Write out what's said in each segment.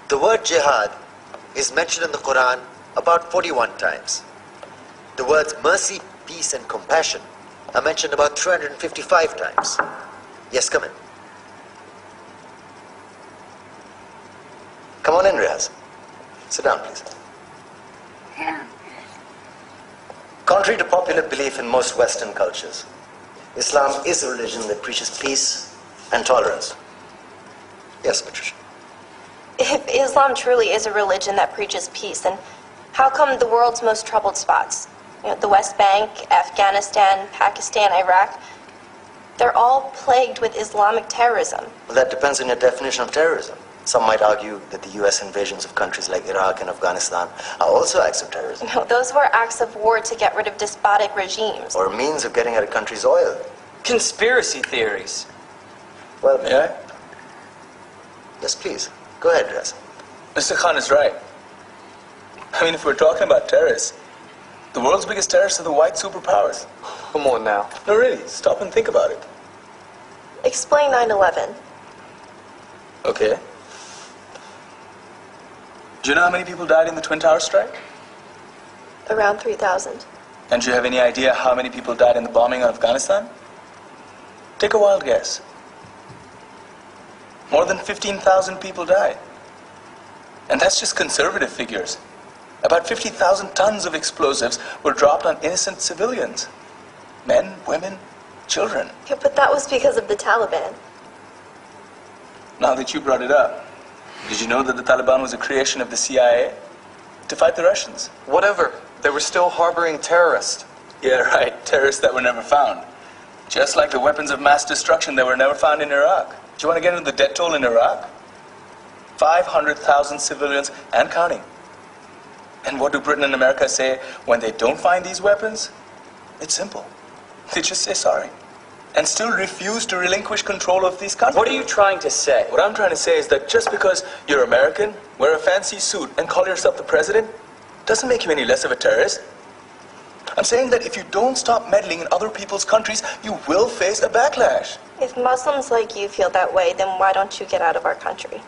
The word jihad is mentioned in the Quran about 41 times. The words mercy, peace, and compassion are mentioned about 355 times. Yes, come in. Come on in, Riaz. Sit down, please. Contrary to popular belief in most Western cultures, Islam is a religion that preaches peace and tolerance. Yes, Patricia. If Islam truly is a religion that preaches peace, then how come the world's most troubled spots, the West Bank, Afghanistan, Pakistan, Iraq, they're all plagued with Islamic terrorism? Well, that depends on your definition of terrorism. Some might argue that the US invasions of countries like Iraq and Afghanistan are also acts of terrorism. No, those were acts of war to get rid of despotic regimes. Or a means of getting at a country's oil. Conspiracy theories. Well, May I? Yes, please. Go ahead, Riaz. Mr. Khan is right. I mean, if we're talking about terrorists, the world's biggest terrorists are the white superpowers. Come on now. No, really, stop and think about it. Explain 9/11. Okay. Do you know how many people died in the Twin Towers strike? Around 3,000. And do you have any idea how many people died in the bombing of Afghanistan? Take a wild guess. More than 15,000 people died. And that's just conservative figures. About 50,000 tons of explosives were dropped on innocent civilians. Men, women, children. Yeah, but that was because of the Taliban. Now that you brought it up, did you know that the Taliban was a creation of the CIA to fight the Russians? Whatever. They were still harboring terrorists. Yeah, right. Terrorists that were never found. Just like the weapons of mass destruction that were never found in Iraq. Do you want to get into the death toll in Iraq? 500,000 civilians and counting. And what do Britain and America say when they don't find these weapons? It's simple. They just say sorry. And still refuse to relinquish control of these countries. What are you trying to say? What I'm trying to say is that just because you're American, wear a fancy suit, and call yourself the president, doesn't make you any less of a terrorist. I'm saying that if you don't stop meddling in other people's countries, you will face a backlash. If Muslims like you feel that way, then why don't you get out of our country?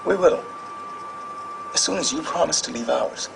We will. As soon as you promise to leave ours.